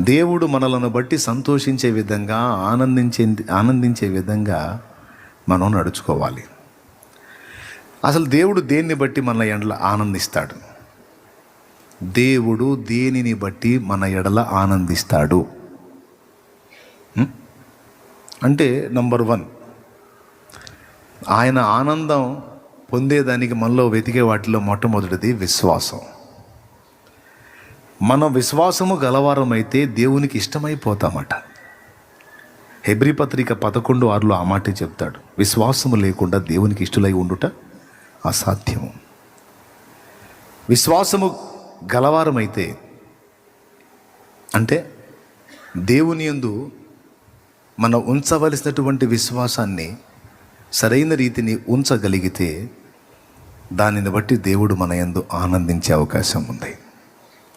దేవుడు మనలను బట్టి సంతోషించే విధంగా, ఆనందించే విధంగా మనం నడుచుకోవాలి. అసలు దేవుడు దేన్ని బట్టి మన ఎడల ఆనందిస్తాడు? దేవుడు దేనిని బట్టి మన ఎడల ఆనందిస్తాడు అంటే, నంబర్ 1, ఆయన ఆనందం పొందేదానికి మనలో వెతికే వాటిలో మొట్టమొదటిది విశ్వాసం. మన విశ్వాసము గలవారమైతే దేవునికి ఇష్టమైపోతామట. హెబ్రీ పత్రిక 11:6 ఆ మాటే చెప్తాడు. విశ్వాసము లేకుండా దేవునికి ఇష్టలై ఉండుట అసాధ్యము. విశ్వాసము గలవారమైతే అంటే దేవుని యందు మనం ఉంచవలసినటువంటి విశ్వాసాన్ని సరైన రీతిని ఉంచగలిగితే దానిని బట్టి దేవుడు మన యందు ఆనందించే అవకాశం ఉంది.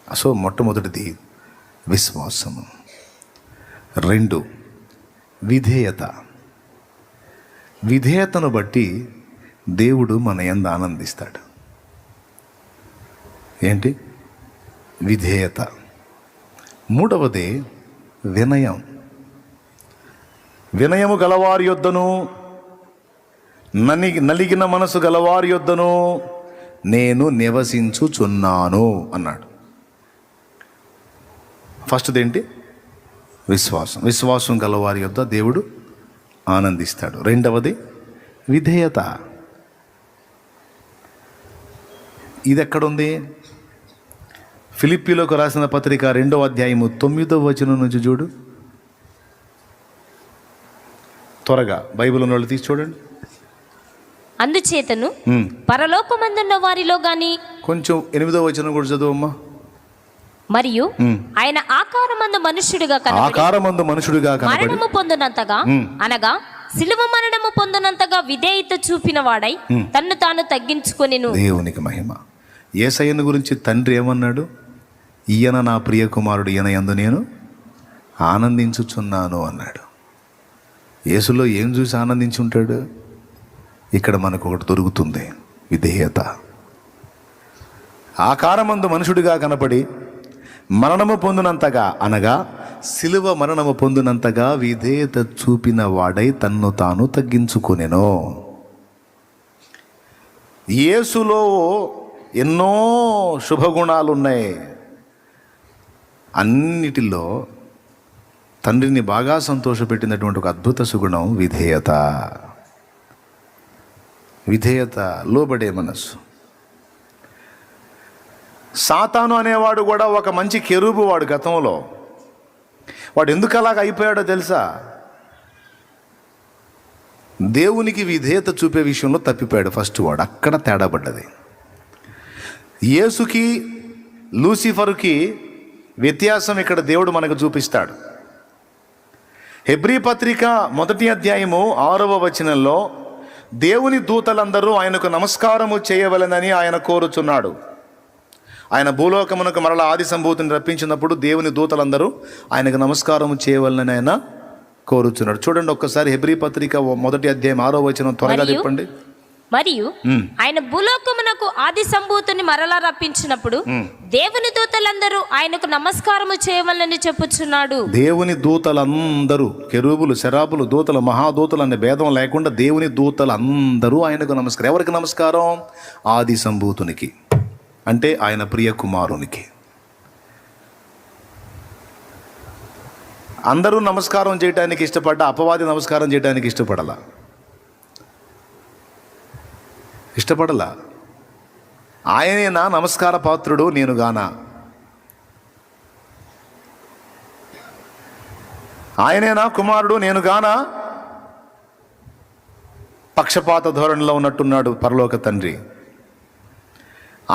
సో మొట్టమొదటిది విశ్వాసము. 2, విధేయత. విధేయతను బట్టి దేవుడు మన యందు ఆనందిస్తాడు. ఏంటి? విధేయత. 3వది వినయం. వినయము గలవారి యొద్దను, నలిగిన మనసు గలవారి యొద్దను నేను నివసించుచున్నాను అన్నాడు. ఫస్ట్ది ఏంటి? విశ్వాసం. విశ్వాసం గలవారి యొద్ద దేవుడు ఆనందిస్తాడు. 2వది విధేయత. ఇది ఎక్కడుంది? ఫిలిప్పీలకు రాసిన పత్రిక 2వ అధ్యాయము 9వ వచనం నుంచి చూడు. త్వరగా బైబిల్ ఉన్న వాళ్ళు తీసి చూడండి. అందుచేతను పరలోకమందున్న వారిలో గాని, కొంచెం 8వ వచనం కూడా చదువమ్మా. మరియు ఆయన ఆకారమందు మనుష్యుడిగా కనబడి మరణము పొందినంతగా, అనగా సిలువ మరణము పొందినంతగా విధేయత చూపిన వాడై తన్ను తాను తగ్గించుకొనెను. దేవునికి మహిమ. యేసయ్యను గురించి తండ్రి ఏమన్నాడు? ఈయన నా ప్రియ కుమారుడు, ఈయన యందు నేను ఆనందించుచున్నాను అన్నాడు. యేసులో ఏం చూసి ఆనందించి ఉంటాడు? ఇక్కడ మనకు ఒకటి దొరుకుతుంది, విధేయత. ఆకారమందు మనుషుడిగా కనపడి మరణము పొందినంతగా, అనగా సిలువ మరణము పొందినంతగా విధేయత చూపిన వాడై తన్ను తాను తగ్గించుకొనెను. యేసులో ఎన్నో శుభగుణాలు ఉన్నాయి. అన్నిటిలో తండ్రిని బాగా సంతోషపెట్టినటువంటి ఒక అద్భుత సుగుణం విధేయత. విధేయత, లోబడే మనస్సు. సాతాను అనేవాడు కూడా ఒక మంచి కెరూబు. వాడు గతంలో వాడు ఎందుకు అలాగ అయిపోయాడో తెలుసా? దేవునికి విధేయత చూపే విషయంలో తప్పిపోయాడు ఫస్ట్. వాడు అక్కడ తేడా పడ్డది. యేసుకి లూసిఫర్కి వ్యత్యాసం ఇక్కడ దేవుడు మనకు చూపిస్తాడు. హెబ్రీ పత్రిక 1వ అధ్యాయము 6వ వచనంలో దేవుని దూతలందరూ ఆయనకు నమస్కారము చేయవలెనని ఆయన కోరుచున్నాడు. ఆయన భూలోకమునకు మరల ఆది సంభూతిని రప్పించినప్పుడు దేవుని దూతలందరూ ఆయనకు నమస్కారం చేయవలనని ఆయన కోరుచున్నాడు. చూడండి ఒక్కసారి హెబ్రీ పత్రిక 1వ అధ్యాయం 6వ వచనం, త్వరగా చెప్పండి. మరియు ఆయన భూలోకమునకు ఆది సంభూతిని మరలా రప్పించినప్పుడు దేవుని దూతలందరూ ఆయనకు నమస్కారము చేయవలనని చెప్పుచున్నాడు. దేవుని దూతలందరూ, కెరూబులు, శరాబులు, దూతలు, మహాదూతలు అనే భేదం లేకుండా దేవుని దూతలందరూ ఆయనకు నమస్కారం. ఎవరికి నమస్కారం? ఆది సంభూతునికి, అంటే ఆయన ప్రియ కుమారునికి. అందరూ నమస్కారం చేయడానికి ఇష్టపడ్డ అపవాది నమస్కారం చేయడానికి ఇష్టపడలా. ఆయనే నా నమస్కార పాత్రుడు, నేను గానా? ఆయనే నా కుమారుడు, నేను గానా? పక్షపాత ధోరణిలో ఉన్నట్టున్నాడు పరలోక తండ్రి.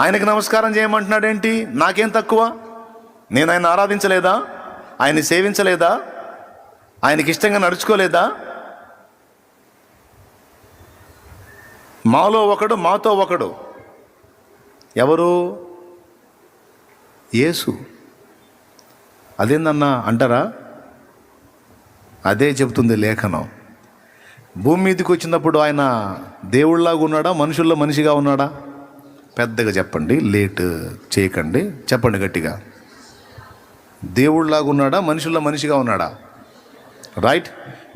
ఆయనకి నమస్కారం చేయమంటున్నాడేంటి? నాకేం తక్కువ? నేను ఆయన ఆరాధించలేదా? ఆయన్ని సేవించలేదా? ఆయనకి ఇష్టంగా నడుచుకోలేదా? మాలో ఒకడు, మాతో ఒకడు. ఎవరు? యేసు. అదేందన్నా అంటారా? అదే చెబుతుంది లేఖనం. భూమి మీదకి వచ్చినప్పుడు ఆయన దేవుళ్ళలాగా ఉన్నాడా, మనుషుల్లో మనిషిగా ఉన్నాడా? పెద్దగా చెప్పండి, లేట్ చేయకండి, చెప్పండి గట్టిగా. దేవుళ్ళలాగా ఉన్నాడా, మనుషుల్లో మనిషిగా ఉన్నాడా? రైట్.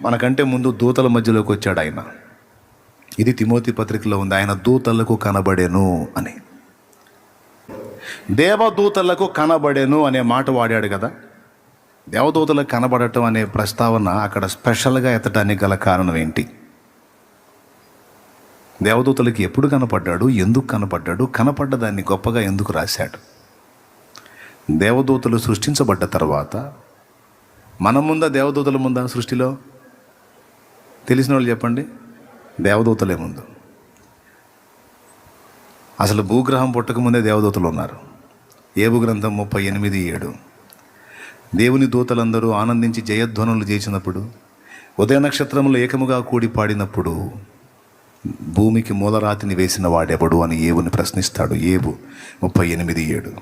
మనకంటే ముందు దూతల మధ్యలోకి వచ్చాడు ఆయన. ఇది తిమోతి పత్రికలో ఉంది, ఆయన దూతలకు కనబడెను అని. దేవదూతలకు కనబడెను అనే మాట వాడాడు కదా. దేవదూతలకు కనబడటం అనే ప్రస్తావన అక్కడ స్పెషల్గా ఎత్తడానికి గల కారణం ఏంటి? దేవదూతలకి ఎప్పుడు కనపడ్డాడు, ఎందుకు కనపడ్డాడు, కనపడ్డదాన్ని గొప్పగా ఎందుకు రాశాడు? దేవదూతలు సృష్టించబడ్డ తర్వాత మన ముందా దేవదూతల ముందా సృష్టిలో? తెలిసిన వాళ్ళు చెప్పండి. దేవదూతలే ముందు. అసలు భూగ్రహం పుట్టకముందే దేవదూతలు ఉన్నారు. ఏబు గ్రంథం 38:7. దేవుని దూతలందరూ ఆనందించి జయధ్వనులు చేసినప్పుడు, ఉదయ నక్షత్రములు ఏకముగా కూడి పాడినప్పుడు భూమికి మూలరాతిని వేసిన వాడెవడు అని ఏబుని ప్రశ్నిస్తాడు. ఏబు 38:7.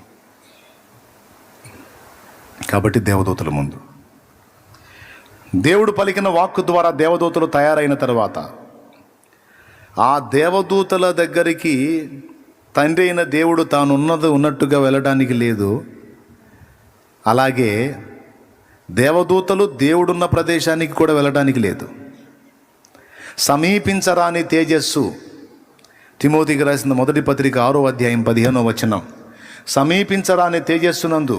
కాబట్టి దేవదూతల ముందు. దేవుడు పలికిన వాక్కు ద్వారా దేవదూతలు తయారైన తర్వాత ఆ దేవదూతల దగ్గరికి తండ్రి అయిన దేవుడు తానున్నది ఉన్నట్టుగా వెళ్ళడానికి లేదు. అలాగే దేవదూతలు దేవుడున్న ప్రదేశానికి కూడా వెళ్ళడానికి లేదు. సమీపించరాని తేజస్సు, తిమోతికి రాసిన మొదటి పత్రిక 6వ అధ్యాయం 15వ వచనం. సమీపించరాని తేజస్సునందు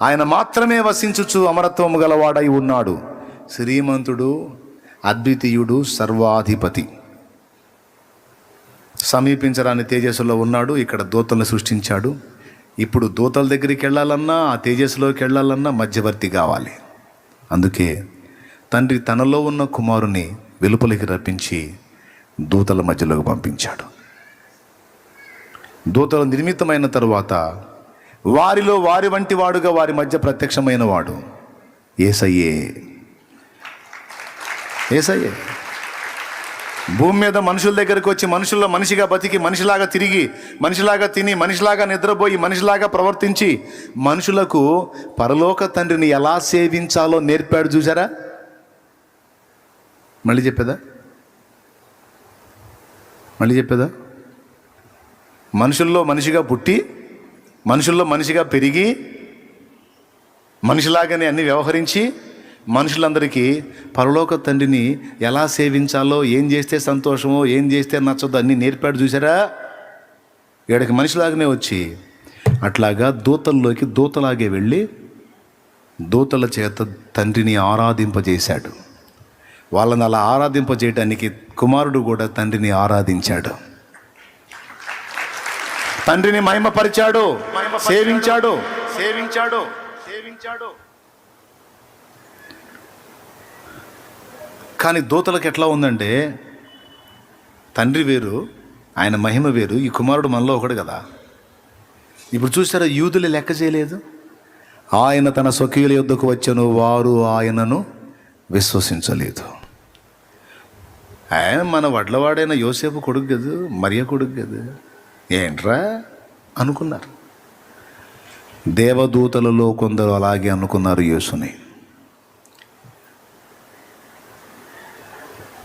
ఆయన మాత్రమే వసించుచు అమరత్వము గలవాడై ఉన్నాడు. శ్రీమంతుడు, అద్వితీయుడు, సర్వాధిపతి. సమీపించరాని తేజస్సులో ఉన్నాడు. ఇక్కడ దూతలను సృష్టించాడు. ఇప్పుడు దూతల దగ్గరికి వెళ్ళాలన్నా, ఆ తేజస్సులోకి వెళ్ళాలన్నా మధ్యవర్తి కావాలి. అందుకే తండ్రి తనలో ఉన్న కుమారుని వెలుపలికి రప్పించి దూతల మధ్యలోకి పంపించాడు. దూతలు నిర్మితమైన తరువాత వారిలో వారి వంటి వాడుగా వారి మధ్య ప్రత్యక్షమైన వాడు యేసయ్యే. యేసయ్యే భూమి మీద మనుషుల దగ్గరికి వచ్చి మనుషుల్లో మనిషిగా బతికి, మనిషిలాగా తిరిగి, మనిషిలాగా తిని, మనిషిలాగా నిద్రపోయి, మనిషిలాగా ప్రవర్తించి మనుషులకు పరలోక తండ్రిని ఎలా సేవించాలో నేర్పాడు. చూసారా? మళ్ళీ చెప్పేదా? మనుషుల్లో మనిషిగా పుట్టి, మనుషుల్లో మనిషిగా పెరిగి, మనిషిలాగానే అన్ని వ్యవహరించి మనుషులందరికీ పరలోక తండ్రిని ఎలా సేవించాలో, ఏం చేస్తే సంతోషమో, ఏం చేస్తే నచ్చదో అన్నీ నేర్పాడు. చూసారా? వీడికి మనిషిలాగానే వచ్చి అట్లాగా దూతల్లోకి దూతలాగే వెళ్ళి దూతల చేత తండ్రిని ఆరాధింపజేశాడు. వాళ్ళని అలా ఆరాధింపజేయడానికి కుమారుడు కూడా తండ్రిని ఆరాధించాడు, తండ్రిని మహిమపరిచాడు, సేవించాడు. కానీ దూతలకు ఎట్లా ఉందంటే, తండ్రి వేరు, ఆయన మహిమ వేరు, ఈ కుమారుడు మనలో ఒకడు కదా. ఇప్పుడు చూసారా, యూదులు లెక్క చేయలేదు. ఆయన తన స్వకీయుల యొద్దకు వచ్చెను, వారు ఆయనను విశ్వసించలేదు. ఆయన మన వడ్లవాడైన యోసేపు కొడుకు కదా, మరియ కొడుకు కదా, ఏంట్రా అనుకున్నారు. దేవదూతలలో కొందరు అలాగే అనుకున్నారు యేసుని.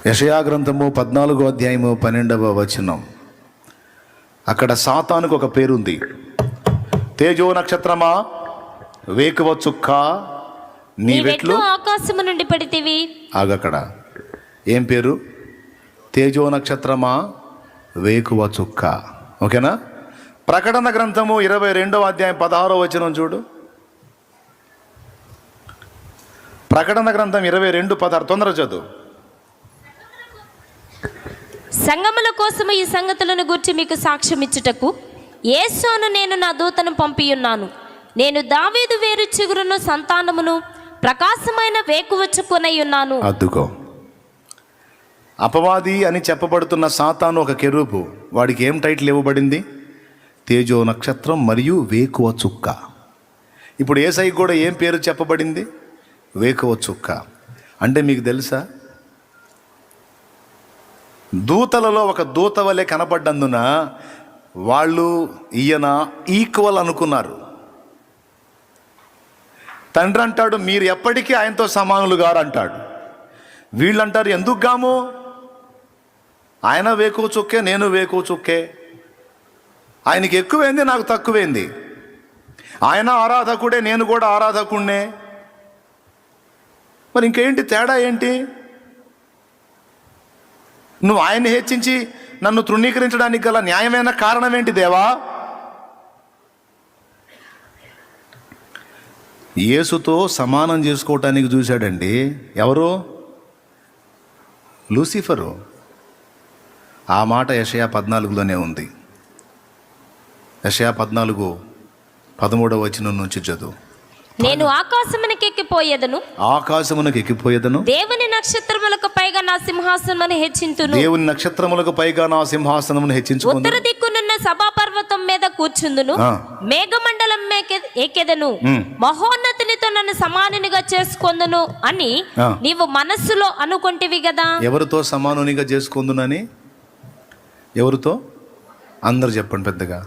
యెషయా గ్రంథము 14వ అధ్యాయము 12వ వచనం. అక్కడ సాతానుకు ఒక పేరుంది. తేజో నక్షత్రమా, వేకువ చుక్క, నీవెట్లు ఆకాశము నుండి పడితివి. ఆగక్కడ ఏం పేరు? తేజో నక్షత్రమా, వేకువ చుక్క. ఓకేనా? ప్రకటన గ్రంథము 22వ అధ్యాయం 16వ వచనం చూడు. ప్రకటన గ్రంథం 22:16. తొందర చదువు. సంగముల కోసము ఈ సంగతులను గూర్చి మీకు సాక్ష్యం ఇచ్చుటకు యేసును నేను నా దూతను పంపియున్నాను. నేను దావీదు వేరు చిగురును సంతానమును ప్రకాశమైన వేకువ చుక్కనై ఉన్నాను. అద్దుకో. అపవాది అని చెప్పబడుతున్న సాతాను ఒక కెరూబు. వాడికి ఏం టైటిల్ ఇవ్వబడింది? తేజో నక్షత్రం మరియు వేకువ చుక్క. ఇప్పుడు యేసయ్యకు కూడా ఏం పేరు చెప్పబడింది? వేకువ చుక్క. అంటే మీకు తెలుసా, దూతలలో ఒక దూత వలె కనపడ్డందున వాళ్ళు ఈయన ఈక్వల్ అనుకున్నారు. తండ్రి అంటాడు, మీరు ఎప్పటికీ ఆయనతో సమానులు గారు అంటాడు. వీళ్ళంటారు, ఎందుకు గాము? ఆయన వేకువ చుక్కే, నేను వేకువ చుక్కే. ఆయనకి ఎక్కువైంది, నాకు తక్కువైంది. ఆయన ఆరాధకుడే, నేను కూడా ఆరాధకుడినే. మరి ఇంకేంటి తేడా ఏంటి? నువ్వు ఆయన్ని హెచ్చించి నన్ను తృణీకరించడానికి గల న్యాయమైన కారణం ఏంటి దేవా? యేసుతో సమానం చేసుకోవటానికి చూశాడండి. ఎవరు? లూసిఫరు. ఆ మాట యెషయా 14లోనే ఉంది. యెషయా 14:13 వచనం నుంచి చదువు. నేను ఆకాశమునకు ఎక్కిపోయేదను, ఆకాశమునకు ఎక్కిపోయేదను, దేవుని నక్షత్రములకు పైగా నా సింహాసనమును హెచ్చింతును, దేవుని నక్షత్రములకు పైగా నా సింహాసనమును హెచ్చించుకుందును, ఉత్తర దిక్కునున్న సభాపర్వతం మీద కూర్చుందును, మేఘమండలం ఎక్కెదను, మహోన్నతునితో నన్ను సమానునిగా చేసుకొందును అని నీవు మనస్సులో అనుకొంటివి కదా. ఎవరితో సమానునిగా చేసుకుందునని? ఎవరితో? అందరు చెప్పండి పెద్దగా.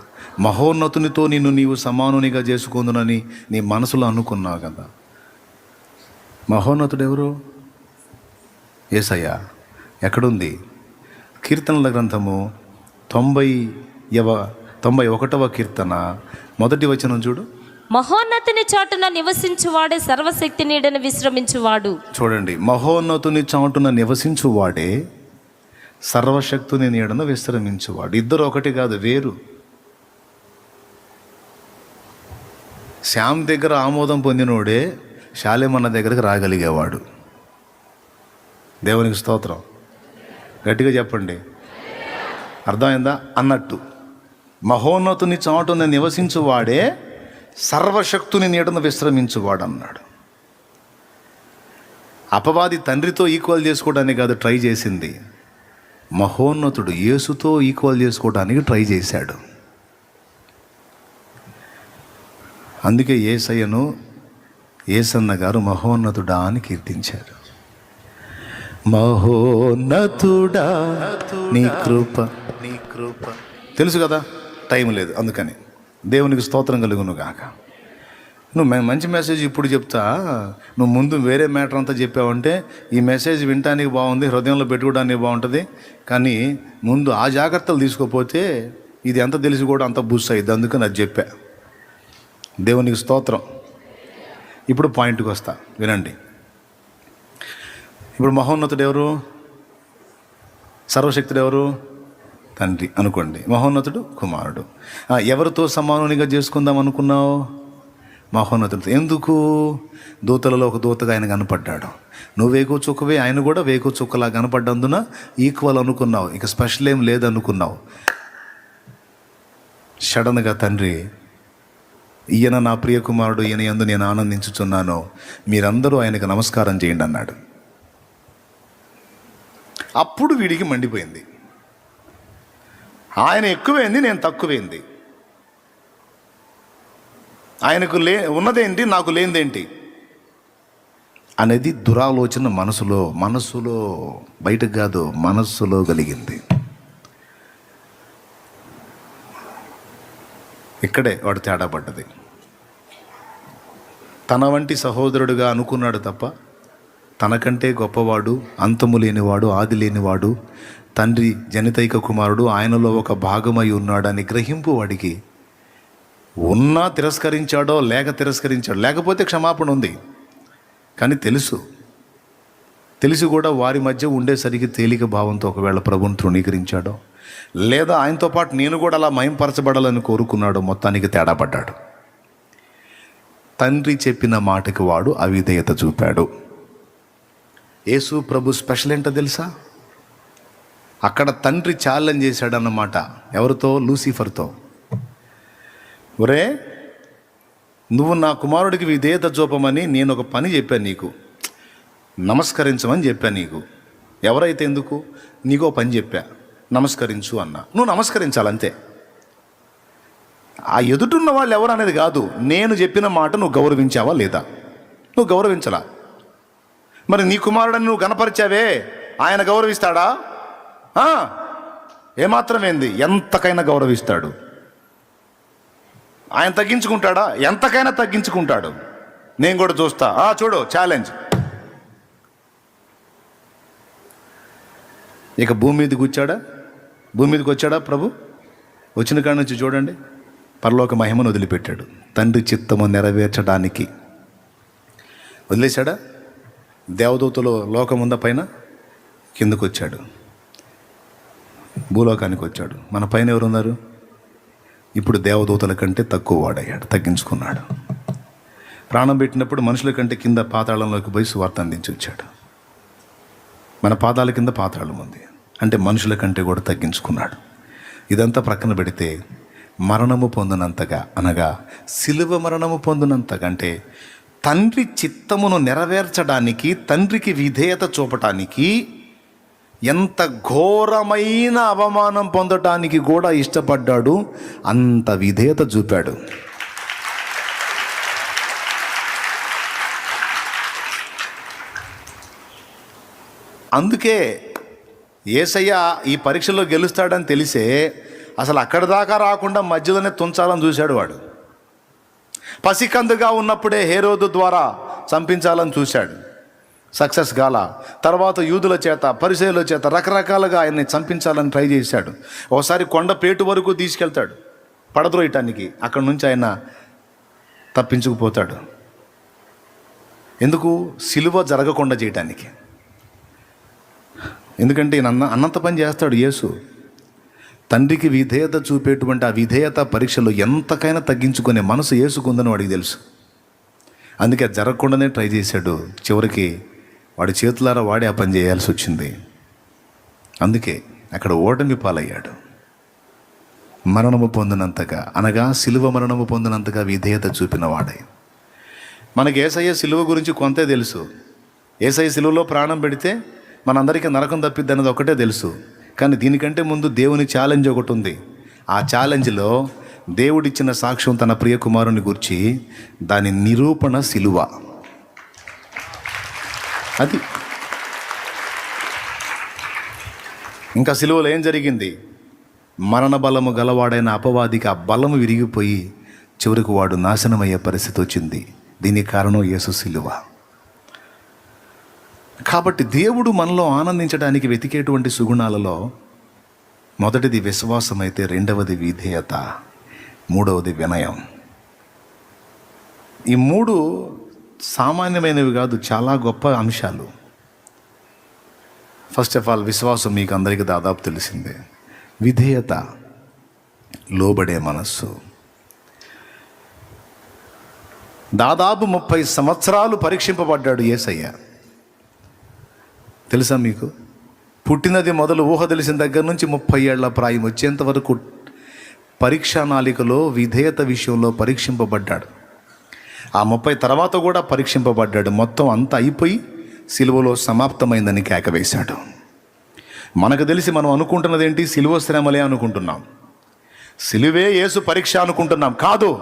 మహోన్నతునితో నిన్ను నీవు సమానునిగా చేసుకుందునని నీ మనసులో అనుకున్నావు కదా. మహోన్నతుడు ఎవరు? యేసయ్య. ఎక్కడుంది? కీర్తనల గ్రంథము 91వ కీర్తన 1వ వచనం చూడు. మహోన్నతుని చాటున నివసించువాడే సర్వశక్తి నీడను విశ్రమించువాడు. చూడండి, మహోన్నతుని చాటున నివసించువాడే సర్వశక్తుని నీడను విశ్రమించువాడు. ఇద్దరు ఒకటి కాదు, వేరు. శ్యామ్ దగ్గర ఆమోదం పొందినోడే శాలేమన్న దగ్గరకు రాగలిగేవాడు. దేవునికి స్తోత్రం. గట్టిగా చెప్పండి, అర్థమైందా? అన్నట్టు మహోన్నతుని చాటున నివసించువాడే సర్వశక్తుని నీడను విశ్రమించువాడు అన్నాడు. అపవాది తండ్రితో ఈక్వల్ చేసుకోవడానికి కాదు ట్రై చేసింది, మహోన్నతుడు యేసుతో ఈక్వల్ చేసుకోవడానికి ట్రై చేశాడు. అందుకే యేసయ్యను యేసన్న గారు మహోన్నతుడా అని కీర్తించారు. మహోన్నతుడా నీ కృప, నీ కృప. తెలుసు కదా, టైం లేదు, అందుకని దేవునికి స్తోత్రం కలుగును గాక. నువ్వు మంచి మెసేజ్ ఇప్పుడు చెప్తా, నువ్వు ముందు వేరే మ్యాటర్ అంతా చెప్పావంటే ఈ మెసేజ్ వినటానికి బాగుంది, హృదయంలో పెట్టుకోవడానికి బాగుంటుంది, కానీ ముందు ఆ జాగ్రత్తలు తీసుకోపోతే ఇది ఎంత తెలిసి కూడా అంత బుస్ అయ్యిద్ది. అందుకని అది చెప్పా. దేవునికి స్తోత్రం. ఇప్పుడు పాయింట్కి వస్తా, వినండి. ఇప్పుడు మహోన్నతుడు ఎవరు? సర్వశక్తుడు ఎవరు? తండ్రి అనుకోండి. మహోన్నతుడు కుమారుడు. ఎవరితో సమానునిగా చేసుకుందాం అనుకున్నావు? మహోన్నతుడితో. ఎందుకు? దూతలలో ఒక దూతగా ఆయన కనపడ్డాడు. నువ్వు వేకు చుక్కవే, ఆయన కూడా వేకు చుక్కలా కనపడ్డందున ఈక్వల్ అనుకున్నావు, ఇక స్పెషల్ ఏం లేదనుకున్నావు. సడన్గా తండ్రి, ఈయన నా ప్రియ కుమారుడు, ఈయన యందు నేను ఆనందించుచున్నాను, మీరందరూ ఆయనకు నమస్కారం చేయండి అన్నాడు. అప్పుడు వీడికి మండిపోయింది. ఆయన ఎక్కువైంది, నేను తక్కువైంది. ఆయనకు ఉన్నదేంటి, నాకు లేనిదేంటి అనేది దురాలోచన మనసులో బయటకు కాదు, మనస్సులో కలిగింది. ఇక్కడే వాడు తేడా పడ్డది. తన వంటి సహోదరుడుగా అనుకున్నాడు తప్ప తనకంటే గొప్పవాడు, అంతము లేనివాడు, ఆది లేనివాడు, తండ్రి జనితైక కుమారుడు, ఆయనలో ఒక భాగమై ఉన్నాడని గ్రహింపు వాడికి ఉన్నా తిరస్కరించాడో తిరస్కరించాడు, లేకపోతే క్షమాపణ ఉంది. కానీ తెలిసి కూడా వారి మధ్య ఉండేసరికి తేలిక భావంతో ఒకవేళ ప్రభువును తృణీకరించాడో, లేదా ఆయనతో పాటు నేను కూడా అలా మయంపరచబడాలని కోరుకున్నాడో, మొత్తానికి తేడా పడ్డాడు. తండ్రి చెప్పిన మాటకి వాడు అవిధేయత చూపాడు. యేసు ప్రభు స్పెషల్ ఏంటో తెలుసా? అక్కడ తండ్రి ఛాలెంజ్ చేశాడన్నమాట. ఎవరితో? లూసిఫర్తో. ఒరే, నువ్వు నా కుమారుడికి విధేయత చూపమని నేను ఒక పని చెప్పాను, నీకు నమస్కరించమని చెప్పాను. నీకు ఎవరైతే ఎందుకు, నీకో పని చెప్పా, నమస్కరించు అన్నా. నువ్వు నమస్కరించాలంతే. ఆ ఎదుటున్న వాళ్ళు ఎవరు అనేది కాదు, నేను చెప్పిన మాట నువ్వు గౌరవించావా లేదా? నువ్వు గౌరవించలా. మరి నీ కుమారుడని నువ్వు గణపరిచావే, ఆయన గౌరవిస్తాడా? ఏమాత్రమేంది, ఎంతకైనా గౌరవిస్తాడు. ఆయన తగ్గించుకుంటాడా? ఎంతకైనా తగ్గించుకుంటాడు. నేను కూడా చూస్తా. చూడు, ఛాలెంజ్. ఇక భూమి మీదకి వచ్చాడా ప్రభు? వచ్చిన కాడి నుంచి చూడండి, పరలోక మహిమను వదిలిపెట్టాడు. తండ్రి చిత్తము నెరవేర్చడానికి వదిలేశాడా? దేవదూతలు లోకముంద పైన కిందకు వచ్చాడు, భూలోకానికి వచ్చాడు. మన పైన ఎవరున్నారు? ఇప్పుడు దేవదూతల కంటే తక్కువ వాడయ్యాడు, తగ్గించుకున్నాడు. ప్రాణం పెట్టినప్పుడు మనుషుల కంటే కింద పాతాళంలోకి పోయి సువార్త అందించి వచ్చాడు. మన పాదాల కింద పాతాళం ఉంది అంటే మనుషుల కంటే కూడా తగ్గించుకున్నాడు. ఇదంతా ప్రక్కన పెడితే మరణము పొందినంతగా, అనగా సిలువ మరణము పొందినంతగా, అంటే తండ్రి చిత్తమును నెరవేర్చడానికి, తండ్రికి విధేయత చూపటానికి, ఎంత ఘోరమైన అవమానం పొందటానికి కూడా ఇష్టపడ్డాడు. అంత విధేయత చూపాడు. అందుకే యేసయ్య ఈ పరీక్షలో గెలుస్తాడని తెలిసే అసలు అక్కడి దాకా రాకుండా మధ్యలోనే తుంచాలని చూశాడు. వాడు పసికందుగా ఉన్నప్పుడే హేరోదు ద్వారా చంపించాలని చూశాడు, సక్సెస్ గాల. తర్వాత యూదుల చేత, పరిసయ్యుల చేత రకరకాలుగా ఆయన్ని చంపించాలని ట్రై చేశాడు. ఒకసారి కొండపేటు వరకు తీసుకెళ్తాడు పడద్రోయటానికి. అక్కడి నుంచి ఆయన తప్పించుకుపోతాడు. ఎందుకు? సిలువ జరగకుండా చేయటానికి. ఎందుకంటే అన్నంత పని చేస్తాడు యేసు. తండ్రికి విధేయత చూపేటువంటి ఆ విధేయత పరీక్షలో ఎంతకైనా తగ్గించుకునే మనసు యేసుకుందని వాడికి తెలుసు. అందుకే జరగకుండానే ట్రై చేశాడు. చివరికి వాడి చేతులారా వాడి ఆ పని చేయాల్సి వచ్చింది. అందుకే అక్కడ ఓటమి పాలయ్యాడు. మరణము పొందినంతగా, అనగా సిలువ మరణము పొందినంతగా విధేయత చూపిన వాడే. మనకి యేసయ్య సిలువ గురించి కొంతే తెలుసు. యేసయ్య సిలువలో ప్రాణం పెడితే మనందరికీ నరకం తప్పిద్ది అన్నది ఒకటే తెలుసు. కానీ దీనికంటే ముందు దేవుని ఛాలెంజ్ ఒకటి ఉంది. ఆ ఛాలెంజ్లో దేవుడిచ్చిన సాక్ష్యం తన ప్రియ కుమారుని గురించి, దాని నిరూపణ సిలువ. అది ఇంకా సిలువలో ఏం జరిగింది? మరణ బలము గలవాడైన అపవాదికి ఆ బలము విరిగిపోయి చివరికి వాడు నాశనమయ్యే పరిస్థితి వచ్చింది. దీనికి కారణం యేసు సిలువ. కాబట్టి దేవుడు మనలో ఆనందించడానికి వెతికేటువంటి సుగుణాలలో మొదటిది విశ్వాసం అయితే, రెండవది విధేయత, మూడవది వినయం. ఈ మూడు సామాన్యమైనవి కాదు, చాలా గొప్ప అంశాలు. ఫస్ట్ ఆఫ్ ఆల్ విశ్వాసం మీకు అందరికీ దాదాపు తెలిసిందే. విధేయత, లోబడే మనస్సు. దాదాపు 30 సంవత్సరాలు పరీక్షింపబడ్డాడు యేసయ్య. తెలుసా మీకు? పుట్టినది మొదలు ఊహ తెలిసిన దగ్గర నుంచి 30 ఏళ్ల ప్రాయం వచ్చేంత వరకు పరీక్షా నాళికలో విధేయత విషయంలో పరీక్షింపబడ్డాడు. ఆ 30 తర్వాత కూడా పరీక్షింపబడ్డాడు. మొత్తం అంతా అయిపోయి సిలువలో సమాప్తమైందని కేకవేశాడు. మనకు తెలిసి మనం అనుకుంటున్నది ఏంటి? సిలువ శ్రమలే అనుకుంటున్నాం. సిలువే యేసు పరీక్ష అనుకుంటున్నాం. కాదు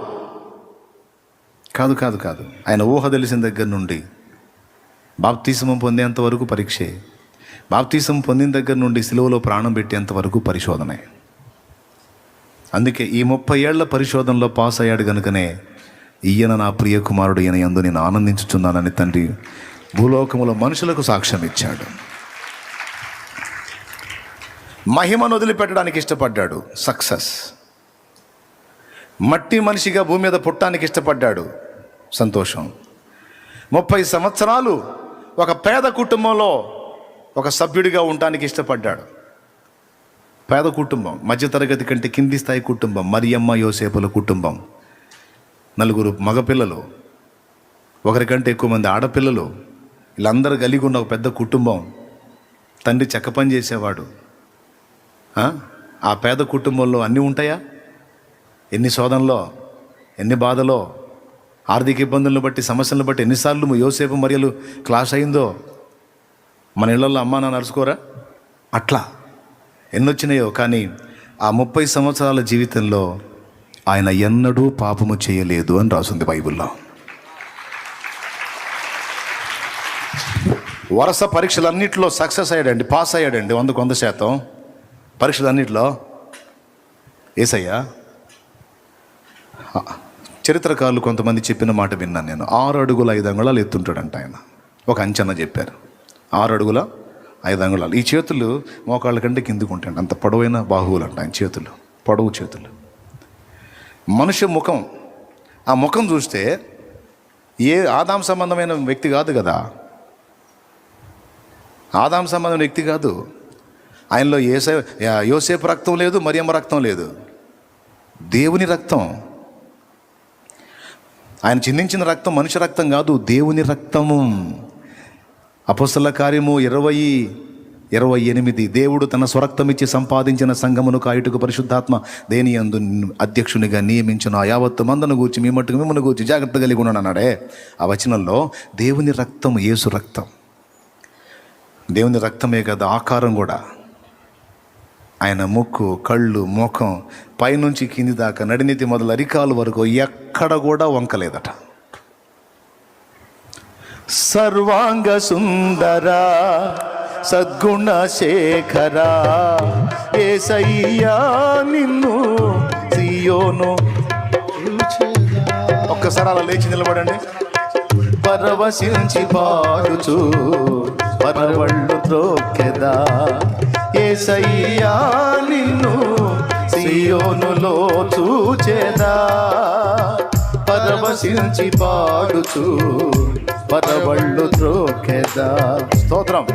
కాదు కాదు కాదు ఆయన ఊహ తెలిసిన దగ్గర నుండి బాప్తిస్మం పొందేంత వరకు పరీక్షే. బాప్తిస్మం పొందిన దగ్గర నుండి సిలువలో ప్రాణం పెట్టేంత వరకు పరిశోధనే. అందుకే ఈ 30 ఏళ్ల పరిశోధనలో పాస్ అయ్యాడు కనుకనే ఈయన నా ప్రియ కుమారుడు, ఈయన యందు నేను ఆనందించుచున్నానని తండ్రి భూలోకములో మనుషులకు సాక్ష్యం ఇచ్చాడు. మహిమను వదిలిపెట్టడానికి ఇష్టపడ్డాడు, సక్సెస్. మట్టి మనిషిగా భూమి మీద పుట్టడానికి ఇష్టపడ్డాడు, సంతోషం. 30 సంవత్సరాలు ఒక పేద కుటుంబంలో ఒక సభ్యుడిగా ఉండటానికి ఇష్టపడ్డాడు. పేద కుటుంబం, మధ్యతరగతి కంటే కింది స్థాయి కుటుంబం, మరియమ్మ యోసేపుల కుటుంబం. 4 మగపిల్లలు, ఒకరికంటే ఎక్కువ మంది ఆడపిల్లలు, వీళ్ళందరూ కలిగి ఉన్న ఒక పెద్ద కుటుంబం. తండ్రి చెక్క పని చేసేవాడు. ఆ పేద కుటుంబంలో అన్నీ ఉంటాయా? ఎన్ని శోధనలో, ఎన్ని బాధలో, ఆర్థిక ఇబ్బందులను బట్టి, సమస్యలను బట్టి ఎన్నిసార్లు యోసేపు మరియలు క్లాష్ అయిందో. మన ఇళ్లలో అమ్మా నాన్న నడుచుకోరా? అట్లా ఎన్నొచ్చినాయో. కానీ ఆ 30 సంవత్సరాల జీవితంలో ఆయన ఎన్నడూ పాపము చేయలేదు అని రాసింది బైబిల్లో. వరుస పరీక్షలన్నింటిలో సక్సెస్ అయ్యాడండి, పాస్ అయ్యాడండి 100% పరీక్షలన్నింటిలో. యేసయ్య చరిత్రకారులు కొంతమంది చెప్పిన మాట విన్నాను నేను. 6 అడుగుల 5 అంగుళాలు ఎత్తుంటాడంట ఆయన. ఒక అంచనా చెప్పారు, 6 అడుగుల 5 అంగుళాలు. ఈ చేతులు మోకాళ్ళ కంటే కిందికి ఉంటాయండి, అంత పొడవైన బాహువులు అంట ఆయన చేతులు, పొడవు చేతులు. మనుష్య ముఖం, ఆ ముఖం చూస్తే ఏ ఆదాం సంబంధమైన వ్యక్తి కాదు కదా, ఆదాం సంబంధమైన వ్యక్తి కాదు. ఆయనలో యోసేపు రక్తం లేదు, మరియమ్మ రక్తం లేదు, దేవుని రక్తం. ఆయన చిందించిన రక్తం మనుష్య రక్తం కాదు, దేవుని రక్తము. అపొస్తలుల కార్యము 20:28 దేవుడు తన స్వరక్తం ఇచ్చి సంపాదించిన సంఘమును కాయుటకు పరిశుద్ధాత్మ దేని యందు అధ్యక్షునిగా నియమించిన ఆ యావత్తు మందను గూర్చి మీ మట్టుకు మిమ్మల్ని గూర్చి జాగ్రత్త కలిగి ఉన్నాడు అన్నాడే. ఆ వచనంలో దేవుని రక్తం, యేసు రక్తం, దేవుని రక్తమే కదా ఆకారం కూడా. ఆయన ముక్కు, కళ్ళు, ముఖం పైనుంచి కింది దాకా నడినెత్తి మొదలు అరికాలు వరకు ఎక్కడ కూడా వంకలేదట. సర్వాంగ సుందరా సద్గుణ శేఖరా యేసయ్యా నిన్ను సియోను. ఒక్కసారి అలా లేచి నిలబడండి. పరవశించి పాడుచు పరవళ్ళు త్రోకెదా యేసయ్యా నిన్ను సియోనులో చూచెదా. పరవశించి పాడుచు పరవళ్ళు త్రోకెదా. స్తోత్రం.